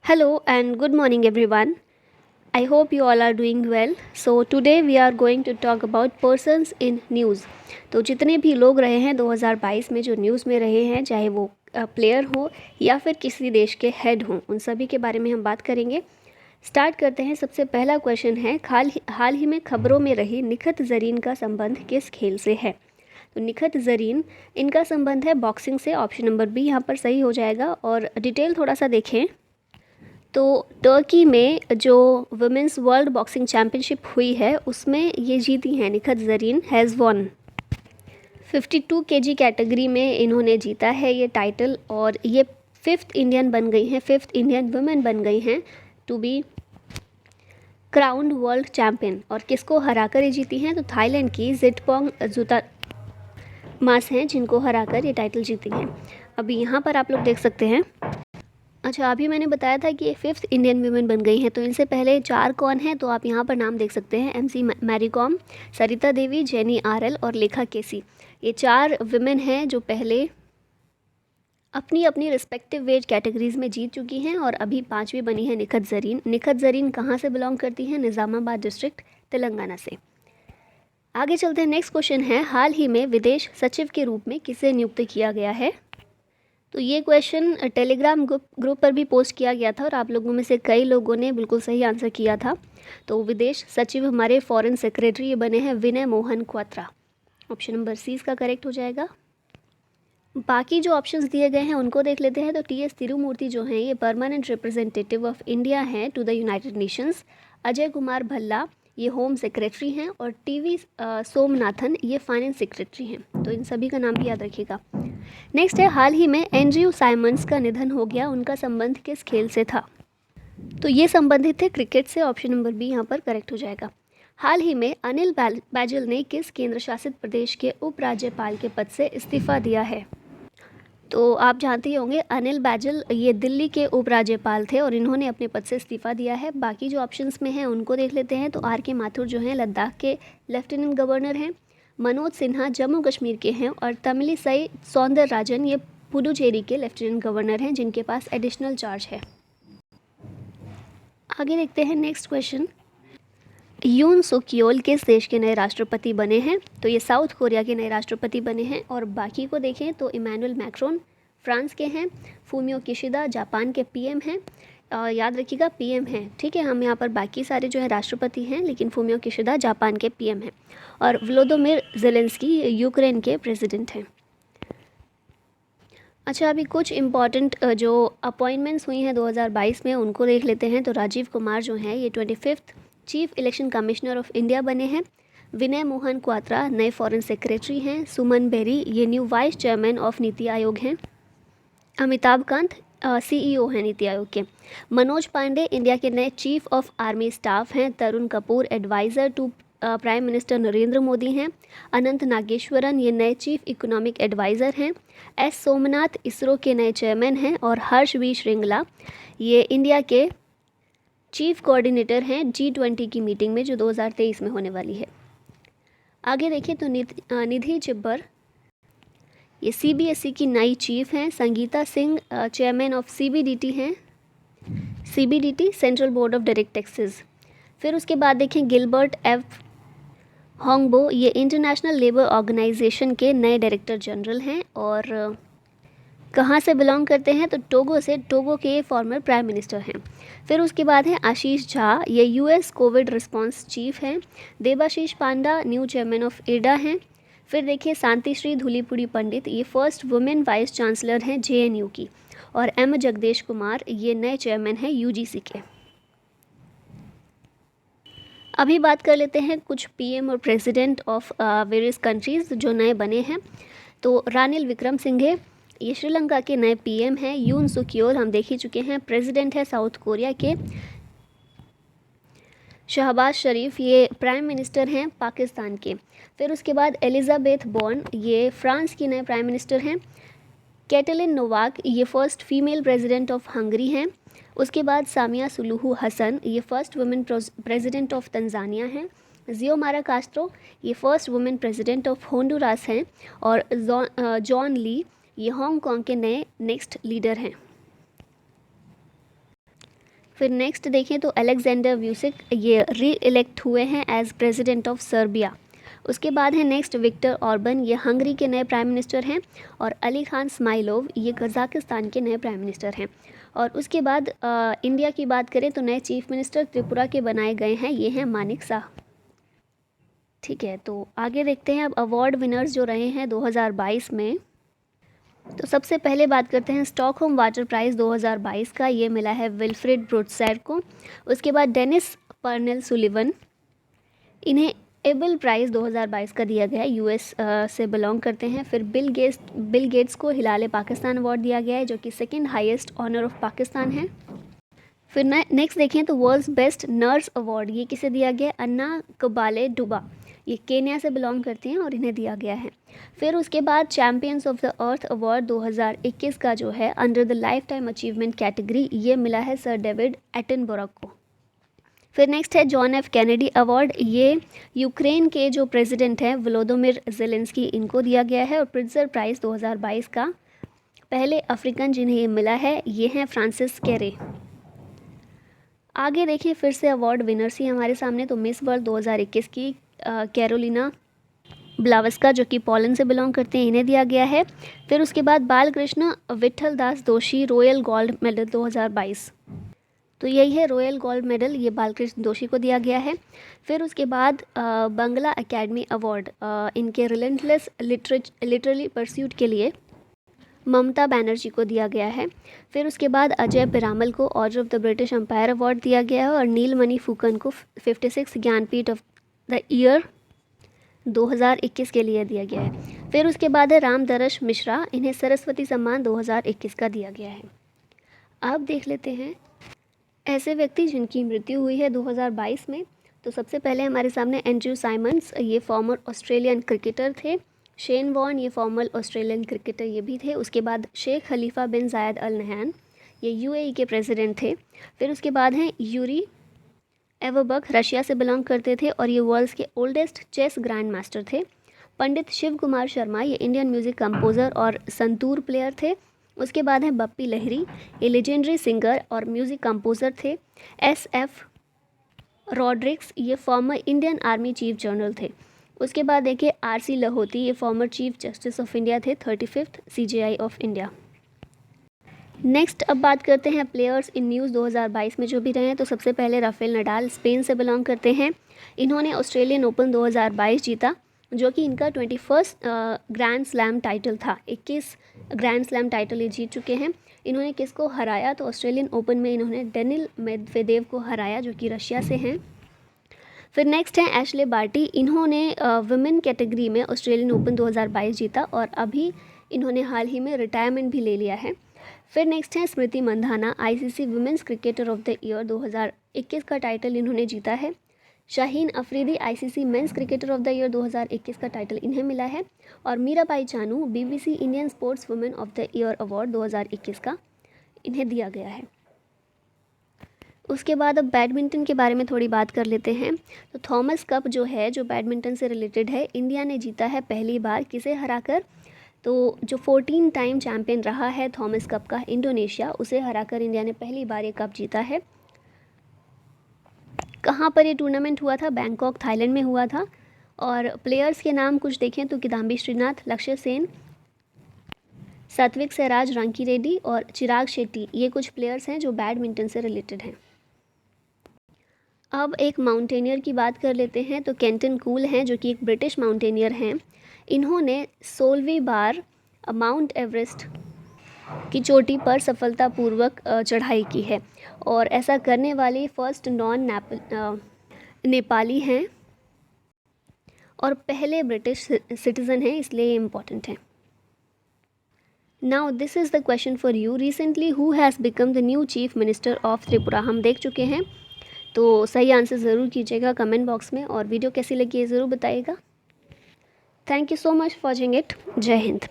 Hello and good morning, everyone. I hope you all are doing well. So today we are going to talk about persons in news. तो जितने भी लोग रहे हैं 2022 में जो न्यूज़ में रहे हैं, चाहे वो प्लेयर हो या फिर किसी देश के हेड हों, उन सभी के बारे में हम बात करेंगे। स्टार्ट करते हैं। सबसे पहला क्वेश्चन है, हाल ही में खबरों में रही निखत जरीन का संबंध किस खेल से है? तो निखत जरीन, इनका संबंध है बॉक्सिंग से। ऑप्शन नंबर बी यहाँ पर सही हो जाएगा। और डिटेल थोड़ा सा देखें तो टर्की में जो वुमेंस वर्ल्ड बॉक्सिंग चैम्पियनशिप हुई है उसमें ये जीती हैं। Nikhat Zareen has won 52 KG category में इन्होंने जीता है ये टाइटल, और ये फिफ्थ इंडियन बन गई हैं, फिफ्थ इंडियन वुमेन बन गई हैं to be crowned world champion. और किसको हराकर ये जीती हैं? तो थाईलैंड की जिटपोंग जुता मास हैं जिनको हराकर ये टाइटल जीती हैं। अभी यहाँ पर आप लोग देख सकते हैं। अच्छा, अभी मैंने बताया था कि ये फिफ्थ इंडियन वुमेन बन गई हैं, तो इनसे पहले 4 कौन हैं? तो आप यहाँ पर नाम देख सकते हैं। MC Mary com, Sarita Devi, jenny RL और लेखा केसी। ये 4 वुमेन हैं जो पहले अपनी अपनी रिस्पेक्टिव वेज कैटेगरीज में जीत चुकी हैं, और अभी 5वीं बनी है निखत जरीन। निखत जरीन कहाँ से बिलोंग करती हैं? निज़ामाबाद डिस्ट्रिक्ट, तेलंगाना से। आगे चलते हैं। नेक्स्ट क्वेश्चन है, हाल ही में विदेश सचिव के रूप में किसे नियुक्त किया गया है? तो ये क्वेश्चन टेलीग्राम ग्रुप पर भी पोस्ट किया गया था और आप लोगों में से कई लोगों ने बिल्कुल सही आंसर किया था। तो विदेश सचिव हमारे फॉरेन सेक्रेटरी ये बने हैं Vinay Mohan Kwatra. Option number C इसका करेक्ट हो जाएगा। बाकी जो ऑप्शंस दिए गए हैं उनको देख लेते हैं। तो TS तिरुमूर्ति जो हैं ये परमानेंट रिप्रेजेंटेटिव ऑफ इंडिया हैं to the United Nations. Ajay Kumar Bhalla ये होम सेक्रेटरी हैं, और TV सोमनाथन ये फाइनेंस सेक्रेटरी हैं। तो इन सभी का नाम भी याद रखिएगा। नेक्स्ट है, हाल ही में एंड्रयू साइमंड्स का निधन हो गया, उनका संबंध किस खेल से था? तो ये संबंधित थे क्रिकेट से। ऑप्शन नंबर बी यहाँ पर करेक्ट हो जाएगा। हाल ही में अनिल बैजल ने किस केंद्र शासित प्रदेश के उपराज्यपाल के पद से इस्तीफा दिया है? तो आप जानते ही होंगे अनिल बैजल ये दिल्ली के उपराज्यपाल थे और इन्होंने अपने पद से इस्तीफा दिया है। बाकी जो ऑप्शंस में हैं उनको देख लेते हैं। तो RK माथुर जो हैं लद्दाख के लेफ्टिनेंट गवर्नर हैं। मनोज सिन्हा जम्मू कश्मीर के हैं, और तमिलिसाई सौंदरराजन ये पुडुचेरी के लेफ्टिनेंट गवर्नर हैं जिनके पास एडिशनल चार्ज है। आगे देखते हैं नेक्स्ट क्वेश्चन, यून सुक योल किस देश के नए राष्ट्रपति बने हैं? तो ये साउथ कोरिया के नए राष्ट्रपति बने हैं। और बाकी को देखें तो इमैनुअल मैक्रोन फ्रांस के हैं, फूमियो किशिदा जापान के PM हैं। याद रखिएगा PM हैं, ठीक है। हम यहाँ पर बाकी सारे जो है राष्ट्रपति हैं, लेकिन फूमियो किशिदा जापान के PM हैं। और व्लोदिमीर ज़ेलेंस्की यूक्रेन के प्रेसिडेंट हैं। अच्छा, अभी कुछ इम्पॉर्टेंट जो अपॉइंटमेंट्स हुई हैं 2022 में उनको देख लेते हैं। तो राजीव कुमार जो हैं ये 25th chief election commissioner of India बने हैं। विनय मोहन क्वात्रा नए फॉरेन सेक्रेटरी हैं। सुमन बेरी ये new vice chairman of NITI Aayog हैं। अमिताभ कांत CEO हैं नीति आयोग के। मनोज पांडे इंडिया के नए चीफ ऑफ आर्मी स्टाफ हैं। Tarun Kapoor adviser to prime minister Narendra Modi हैं। अनंत नागेश्वरन ये नए चीफ इकोनॉमिक एडवाइज़र हैं। S सोमनाथ इसरो के नए चेयरमैन हैं। और हर्ष V श्रृंगला ये इंडिया के चीफ कोऑर्डिनेटर हैं G20 की मीटिंग में जो 2023 में होने वाली है। आगे देखिए तो निधि चिब्बर ये CBSE की नई चीफ हैं। Sangeeta Singh chairman of CBDT हैं। CBDT central board of direct taxes. फिर उसके बाद देखें गिलबर्ट F होंगबो ये इंटरनेशनल लेबर ऑर्गेनाइजेशन के नए डायरेक्टर जनरल हैं। और कहाँ से बिलोंग करते हैं? तो टोगो से। टोगो के फॉर्मर प्राइम मिनिस्टर हैं। फिर उसके बाद है आशीष झा ये US कोविड रिस्पांस चीफ हैं। देबाशीष पांडा न्यू चेयरमैन ऑफ IRDA हैं। फिर देखिए शांतिश्री धुलीपुड़ी पंडित ये फर्स्ट वुमेन वाइस चांसलर हैं JNU की। और M जगदेश कुमार ये नए चेयरमैन हैं UGC के। अभी बात कर लेते हैं कुछ PM और प्रेसिडेंट ऑफ वेरियस कंट्रीज़ जो नए बने हैं। तो रानिल विक्रमसिंघे ये श्रीलंका के नए PM हैं। यून सुक योल हम देख ही चुके हैं, प्रेसिडेंट है साउथ कोरिया के। शहबाज शरीफ ये प्राइम मिनिस्टर हैं पाकिस्तान के। फिर उसके बाद एलिज़ाबेथ बॉर्न ये फ्रांस की नए प्राइम मिनिस्टर हैं। कैटलिन नोवाक ये first female president of Hungary हैं। उसके बाद सामिया सुलूहू हसन ये first women president of Tanzania हैं। जियोमारा कास्ट्रो ये first women president of Honduras हैं। और जॉन ली ये हांगकांग के नए नेक्स्ट लीडर हैं। फिर नेक्स्ट देखें तो अलेक्जेंडर व्यूसिक ये री इलेक्ट हुए हैं एज प्रेसिडेंट ऑफ सर्बिया। उसके बाद है नेक्स्ट विक्टर ऑर्बन, ये हंगरी के नए प्राइम मिनिस्टर हैं। और अली खान स्माइलोव, ये कज़ाकिस्तान के नए प्राइम मिनिस्टर हैं। और उसके बाद इंडिया की बात करें तो नए चीफ मिनिस्टर त्रिपुरा के बनाए गए हैं, ये हैं मानिक शाह। ठीक है, तो आगे देखते हैं अब अवार्ड विनर्स जो रहे हैं 2022 में। तो सबसे पहले बात करते हैं स्टॉकहोम वाटर प्राइज़ 2022 का, ये मिला है विल्फ्रेड ब्रोडसैर को। उसके बाद डेनिस पर्नेल सुलिवन, इन्हें एबल प्राइज़ 2022 का दिया गया है, यूएस से बिलोंग करते हैं। फिर बिल गेट्स को हिलाले पाकिस्तान अवार्ड दिया गया है, जो कि second highest honour of Pakistan है। फिर नेक्स्ट देखें तो वर्ल्ड्स बेस्ट नर्स अवार्ड, ये किसे दिया गया है? अन्ना कबाले डुबा, ये केन्या से बिलोंग करती हैं और इन्हें दिया गया है। फिर उसके बाद champions of the earth award 2021 का जो है under the life time achievement category, ये मिला है सर डेविड एटनबरोग को। फिर नेक्स्ट है जॉन एफ कैनेडी अवार्ड, ये यूक्रेन के जो प्रेसिडेंट हैं वोलोदिमिर ज़ेलेंस्की, इनको दिया गया है। और प्रिट्ज़र प्राइज़ 2022 का पहले अफ्रीकन जिन्हें ये मिला है, ये हैं फ्रांसिस कैरे। आगे देखें फिर से अवार्ड विनर्स ही हमारे सामने, तो मिस वर्ल्ड 2021 की कैरोलिना ब्लावस्का, जो कि पोलैंड से बिलोंग करते हैं, इन्हें दिया गया है। फिर उसके बाद बालकृष्ण विट्ठल दास दोषी रॉयल गोल्ड मेडल 2022, तो यही है रॉयल गोल्ड मेडल, ये बालकृष्ण दोषी को दिया गया है। फिर उसके बाद बंगला एकेडमी अवार्ड इनके रिलेंटलेस लिटरली परस्यूट के लिए ममता बनर्जी को दिया गया है। फिर उसके बाद अजय पिरामल को Order of the British Empire award दिया गया है। और नीलमणि फुकन को 56 ज्ञानपीठ ऑफ द ईयर 2021 के लिए दिया गया है। फिर उसके बाद है रामदरश मिश्रा, इन्हें सरस्वती सम्मान 2021 का दिया गया है। अब देख लेते हैं ऐसे व्यक्ति जिनकी मृत्यु हुई है 2022 में। तो सबसे पहले हमारे सामने एंड्रयू साइमंड्स, ये फॉर्मर ऑस्ट्रेलियन क्रिकेटर थे। शेन वॉर्न, ये फॉर्मर ऑस्ट्रेलियन क्रिकेटर ये भी थे। उसके बाद शेख खलीफा बिन जायद अल नहयान, ये यूएई के प्रेसिडेंट थे। फिर उसके बाद हैं यूरी एवरबक, रशिया से बिलोंग करते थे और ये वर्ल्ड्स के ओल्डेस्ट चेस ग्रैंड मास्टर थे। पंडित शिव कुमार शर्मा, ये इंडियन म्यूज़िक कंपोज़र और संतूर प्लेयर थे। उसके बाद है बप्पी लहरी, ये लेजेंडरी सिंगर और म्यूज़िक कंपोज़र थे। SF रॉड्रिक्स, ये former Indian army chief general थे। उसके बाद देखिए RC लहोती, ये former chief justice of India थे, 35th CJI of India. Next अब बात करते हैं प्लेयर्स इन न्यूज़ 2022 में जो भी रहे हैं। तो सबसे पहले राफेल नडाल, स्पेन से बिलोंग करते हैं। इन्होंने ऑस्ट्रेलियन ओपन 2022 जीता, जो कि इनका 21 ग्रैंड स्लैम टाइटल था। 21 ग्रैंड स्लैम टाइटल ये जीत चुके हैं। इन्होंने किसको हराया? तो ऑस्ट्रेलियन ओपन में इन्होंने डेनिल मेदवेदेव को हराया, जो कि रशिया से हैं। फिर नेक्स्ट हैं एशले बार्टी, इन्होंने वुमेन कैटेगरी में ऑस्ट्रेलियन ओपन 2022 जीता और अभी इन्होंने हाल ही में रिटायरमेंट भी ले लिया है। फिर नेक्स्ट है Smriti Mandhana, ICC women's cricketer of the year 2021 का टाइटल इन्होंने जीता है। Shaheen Afridi, ICC men's cricketer of the year 2021 का टाइटल इन्हें मिला है। और Mirabai Chanu, BBC Indian sports women of the year award 2021 का इन्हें दिया गया है। उसके बाद अब बैडमिंटन के बारे में थोड़ी बात कर लेते हैं। तो थॉमस कप जो है, जो बैडमिंटन से रिलेटेड है, इंडिया ने जीता है पहली बार, किसे हराकर? तो जो 14 टाइम चैम्पियन रहा है थॉमस कप का, इंडोनेशिया, उसे हराकर इंडिया ने पहली बार ये कप जीता है। कहाँ पर ये टूर्नामेंट हुआ था? बैंकॉक, थाईलैंड में हुआ था। और प्लेयर्स के नाम कुछ देखें तो किदाम्बी श्रीनाथ, लक्ष्य सेन, सात्विक साईराज रांकी रेड्डी और चिराग शेट्टी, ये कुछ प्लेयर्स हैं जो बैडमिंटन से रिलेटेड हैं। अब एक माउंटेनियर की बात कर लेते हैं। तो केंटन कूल हैं, जो कि एक ब्रिटिश माउंटेनियर हैं। इन्होंने 16वीं बार माउंट एवरेस्ट की चोटी पर सफलतापूर्वक चढ़ाई की है और ऐसा करने वाली फर्स्ट नेपाली हैं और पहले ब्रिटिश सिटीज़न हैं, इसलिए ये इम्पॉर्टेंट है। Now this is the question for you, recently who has become the new chief minister of Tripura? हम देख चुके हैं, तो सही आंसर ज़रूर कीजिएगा कमेंट बॉक्स में और वीडियो कैसी लगी है ज़रूर बताइएगा। Thank you so much for watching it. जय हिंद।